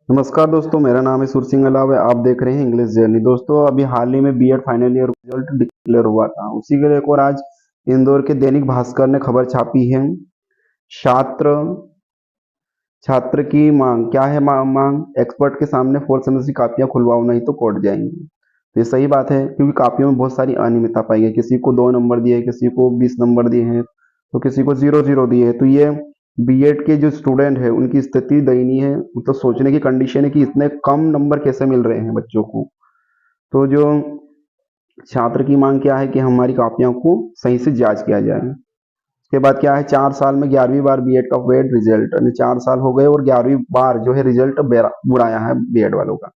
नमस्कार दोस्तों, मेरा नाम है सुर सिंह अलावे। आप देख रहे हैं इंग्लिश जर्नी। दोस्तों, अभी हाल ही में BEd final year result declared हुआ था। उसी के लेकर आज इंदौर के दैनिक भास्कर ने खबर छापी है। छात्र छात्र की मांग क्या है? मांग एक्सपर्ट के सामने फोर्थ सेमेस्टर की कापियां खुलवाओ, नहीं तो कोर्ट जाएंगे। तो ये सही बात है, क्योंकि कापियों में बहुत सारी अनियमितता पाई है। किसी को 2 नंबर दिए, किसी को 20 नंबर दिए हैं, तो किसी को 0-0 दिए हैं। तो ये बीएड के जो स्टूडेंट है उनकी स्थिति दयनीय है। मतलब सोचने की कंडीशन है कि इतने कम नंबर कैसे मिल रहे हैं बच्चों को। तो जो छात्र की मांग क्या है कि हमारी कापियों को सही से जांच किया जाए। उसके बाद क्या है, 4 साल में 11वीं बार बीएड का वेट रिजल्ट, यानी 4 साल हो गए और 11वीं बार जो है रिजल्ट बुराया है बीएड वालों का।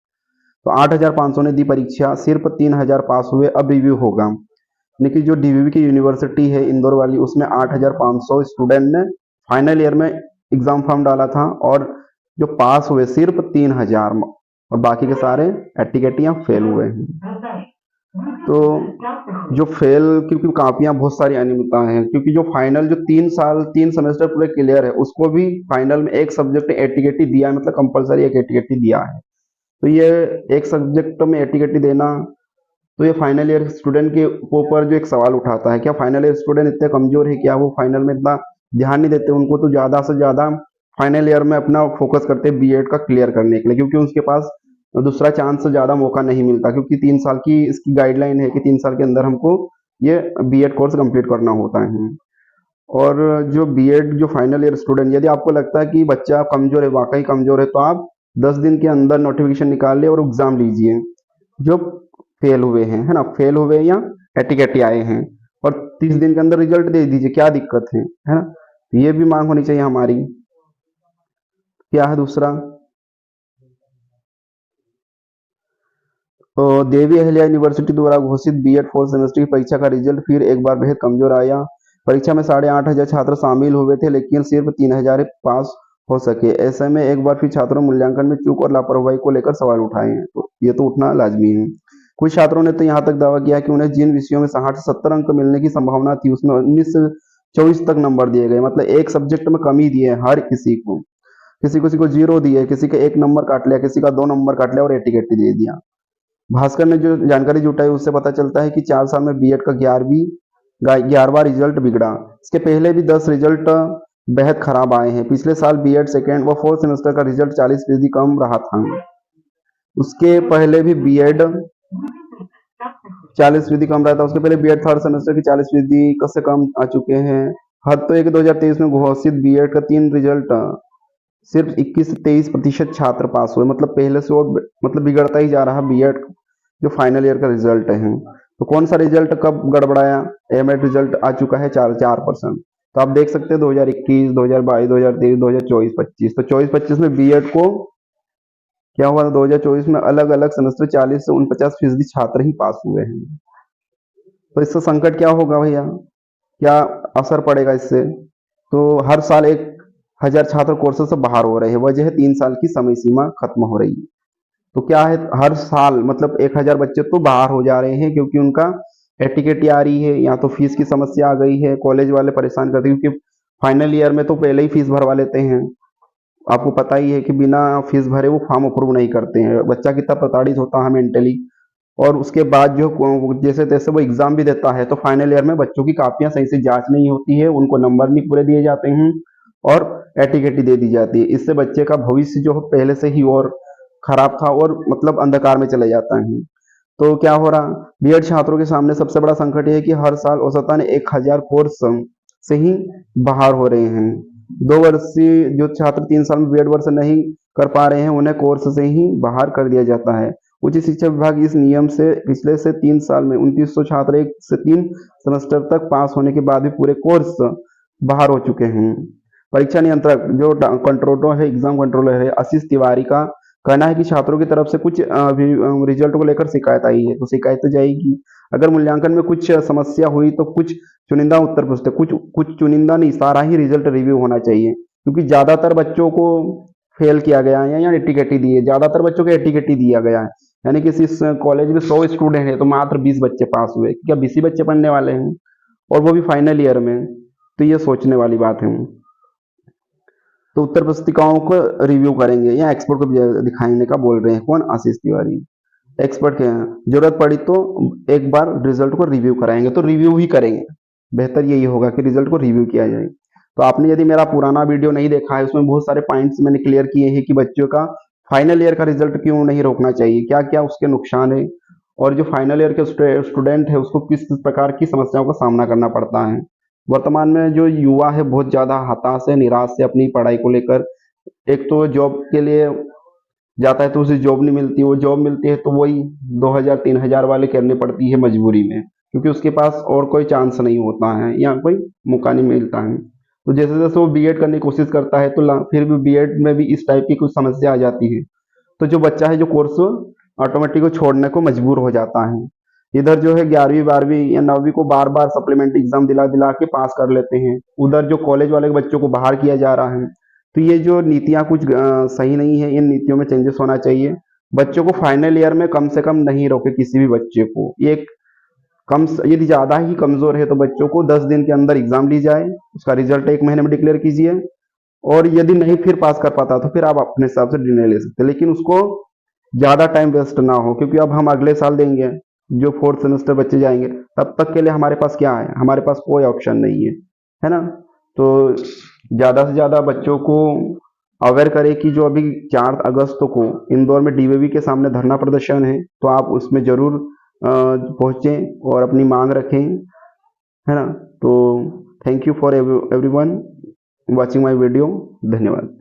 तो 8,500 ने दी परीक्षा, सिर्फ 3,000 पास हुए। अब रिव्यू होगा। लेकिन जो डीवीवी की यूनिवर्सिटी है इंदौर वाली, उसमें 8,500 स्टूडेंट ने फाइनल ईयर में एग्जाम फॉर्म डाला था, और जो पास हुए सिर्फ 3,000, और बाकी के सारे एटिकेट या फेल हुए हैं। तो जो फेल, क्योंकि कापियां बहुत सारी अनियमितता हैं, क्योंकि जो फाइनल जो 3 साल 3 सेमेस्टर पूरे क्लियर है, उसको भी फाइनल में एक सब्जेक्ट एटिकेटी दिया है, मतलब कंपलसरी एक एटिकेटी दिया है। तो ये एक सब्जेक्ट में एटिकेटी देना, तो ये फाइनल ईयर स्टूडेंट के ऊपर जो एक सवाल उठाता है, क्या फाइनल ईयर स्टूडेंट इतने कमजोर है, क्या वो फाइनल में इतना ध्यान नहीं देते? उनको तो ज्यादा से ज्यादा फाइनल ईयर में अपना फोकस करते हैं बीएड का क्लियर करने के लिए, क्योंकि उसके पास दूसरा चांस से ज्यादा मौका नहीं मिलता, क्योंकि 3 साल की इसकी गाइडलाइन है कि 3 साल के अंदर हमको ये बीएड कोर्स कंप्लीट करना होता है। और जो बीएड जो फाइनल ईयर स्टूडेंट, यदि आपको लगता है कि बच्चा कमजोर है, वाकई कमजोर है, तो आप 10 दिन के अंदर नोटिफिकेशन निकाल ले और एग्जाम लीजिए। जो फेल हुए हैं, है ना, फेल हुए या एटिकेटी आए हैं, और 30 दिन के अंदर रिजल्ट दे दीजिए, क्या दिक्कत है ना। तो ये भी मांग होनी चाहिए हमारी। क्या है दूसरा, तो देवी अहिल्या यूनिवर्सिटी द्वारा घोषित बीएड फोर्थ सेमेस्टर की परीक्षा का रिजल्ट फिर एक बार बेहद कमजोर आया। परीक्षा में 8,500 छात्र शामिल हुए थे, लेकिन सिर्फ 3,000 पास हो सके। ऐसे में एक बार फिर छात्रों मूल्यांकन में चूक और लापरवाही को लेकर सवाल उठाए हैं। तो ये तो उठना लाजमी है। कुछ छात्रों ने तो यहाँ तक दावा किया कि उन्हें जिन विषयों में 60 से 70 अंक मिलने की संभावना थी, उसमें 19 से 24 तक नंबर दिए गए। मतलब एक सब्जेक्ट में कमी दिए हर किसी को। किसी को 0 दिए, किसी का 1 नंबर काट लिया, किसी का 2 नंबर काट लिया और एटिकेटी दे दिया। भास्कर ने जो जानकारी जुटाई, उससे पता चलता है कि 4 साल में बीएड का 11वां रिजल्ट बिगड़ा। इसके पहले भी 10 रिजल्ट बेहद खराब आए हैं। पिछले साल बीएड सेकेंड व फोर्थ सेमेस्टर का रिजल्ट 40% कम रहा था। उसके पहले भी बीएड 40% कम रहा था। उसके पहले बीएड थर्ड सेमेस्टर की 40% से कम आ चुके हैं। हद तो एक 2023 में घोषित बीएड का 3 रिजल्ट सिर्फ 21 से 23% छात्र पास हुए। मतलब पहले से और मतलब बिगड़ता ही जा रहा बीएड जो फाइनल ईयर का रिजल्ट है। तो कौन सा रिजल्ट कब गड़बड़ाया? एमएड रिजल्ट आ चुका है 4%। तो आप देख सकते हैं 2021, 2022, 2023, 2024, 25। तो 24-25 में बीएड को क्या हुआ था? 2024 में अलग अलग सेमेस्टर 40 से 49% छात्र ही पास हुए हैं। तो इससे संकट क्या होगा भैया? क्या असर पड़ेगा इससे? तो हर साल 1,000 छात्र कोर्स से बाहर हो रहे हैं। वजह है 3 साल की समय सीमा खत्म हो रही है। तो क्या है, हर साल मतलब 1,000 बच्चे तो बाहर हो जा रहे हैं, क्योंकि उनका एटिकेटी आ रही है, या तो फीस की समस्या आ गई है। कॉलेज वाले परेशान करते हैं, क्योंकि फाइनल ईयर में तो पहले ही फीस भरवा लेते हैं। आपको पता ही है कि बिना फीस भरे वो फॉर्म अप्रूव नहीं करते हैं। बच्चा कितना प्रताड़ित होता है मेंटली। और उसके बाद जो जैसे तैसे वो एग्जाम भी देता है, तो फाइनल ईयर में बच्चों की कापियां सही से जांच नहीं होती है, उनको नंबर नहीं पूरे दिए जाते हैं, और एटिकेटी दे दी जाती है। इससे बच्चे का भविष्य जो पहले से ही और खराब था, और मतलब अंधकार में चले जाता है। तो क्या हो रहा, बीएड छात्रों के सामने सबसे बड़ा संकट यह है कि हर साल औसतन 1,000 कोर्स से ही बाहर हो रहे हैं। 2 वर्षीय जो छात्र 3 साल में बीएड वर्ष नहीं कर पा रहे हैं, उन्हें कोर्स से ही बाहर कर दिया जाता है। उच्च शिक्षा विभाग इस नियम से पिछले से 3 साल में 2,900 छात्र 1 से 3 सेमेस्टर तक पास होने के बाद भी पूरे कोर्स बाहर हो चुके हैं। परीक्षा नियंत्रक जो कंट्रोलर है, एग्जाम कंट्रोलर है, आशीष तिवारी का कहना है कि छात्रों की तरफ से कुछ रिजल्ट को लेकर शिकायत आई है, तो शिकायत तो जाएगी। अगर मूल्यांकन में कुछ समस्या हुई तो कुछ चुनिंदा उत्तर पूछते, कुछ कुछ चुनिंदा नहीं, सारा ही रिजल्ट रिव्यू होना चाहिए, क्योंकि ज्यादातर बच्चों को फेल किया गया है या एटिकेटी दी है। ज्यादातर बच्चों को एटिकेटी दिया गया है। यानी कि इस कॉलेज में 100 स्टूडेंट है तो मात्र 20 बच्चे पास हुए। क्या 20 ही बच्चे पढ़ने वाले हैं, और वो भी फाइनल ईयर में? तो ये सोचने वाली बात है। तो उत्तर पुस्तिकाओं को रिव्यू करेंगे या एक्सपर्ट को दिखाने का बोल रहे हैं। कौन? आशीष तिवारी एक्सपर्ट के हैं। जरूरत पड़ी तो एक बार रिजल्ट को रिव्यू कराएंगे, तो रिव्यू ही करेंगे। बेहतर यही होगा कि रिजल्ट को रिव्यू किया जाए। तो आपने यदि मेरा पुराना वीडियो नहीं देखा है, उसमें बहुत सारे पॉइंट्स मैंने क्लियर किए हैं कि बच्चों का फाइनल ईयर का रिजल्ट क्यों नहीं रोकना चाहिए, क्या क्या उसके नुकसान है, और जो फाइनल ईयर के स्टूडेंट है उसको किस किस प्रकार की समस्याओं का सामना करना पड़ता है। वर्तमान में जो युवा है बहुत ज्यादा हताश है, निराश है अपनी पढ़ाई को लेकर। एक तो जॉब के लिए जाता है तो उसे जॉब नहीं मिलती, वो जॉब मिलती है तो वही 2000-3000 वाले करनी पड़ती है मजबूरी में, क्योंकि उसके पास और कोई चांस नहीं होता है या कोई मौका नहीं मिलता है। तो जैसे जैसे वो बीएड करने की कोशिश करता है तो फिर भी बीएड में भी इस टाइप की कुछ समस्या आ जाती है, तो जो बच्चा है जो कोर्स ऑटोमेटिक छोड़ने को मजबूर हो जाता है। इधर जो है 11वीं 12वीं या 9वीं को बार बार सप्लीमेंट्री एग्जाम दिला दिला के पास कर लेते हैं, उधर जो कॉलेज वाले बच्चों को बाहर किया जा रहा है। तो ये जो नीतियां कुछ सही नहीं है, इन नीतियों में चेंजेस होना चाहिए। बच्चों को फाइनल ईयर में कम से कम नहीं रोके किसी भी बच्चे को। ये कम यदि ज्यादा ही कमजोर है तो बच्चों को 10 दिन के अंदर एग्जाम ली जाए, उसका रिजल्ट 1 महीने में डिक्लेयर कीजिए, और यदि नहीं फिर पास कर पाता तो फिर आप अपने हिसाब से निर्णय ले सकते हैं, लेकिन उसको ज्यादा टाइम वेस्ट ना हो, क्योंकि अब हम अगले साल देंगे, जो 4th सेमेस्टर बच्चे जाएंगे तब तक के लिए हमारे पास क्या है, हमारे पास कोई ऑप्शन नहीं है ना। तो ज्यादा से ज्यादा बच्चों को अवेयर करें कि जो अभी 4 अगस्त को इंदौर में डीवीवी के सामने धरना प्रदर्शन है, तो आप उसमें जरूर पहुंचे और अपनी मांग रखें, है ना। तो thank you for everyone watching my video. धन्यवाद।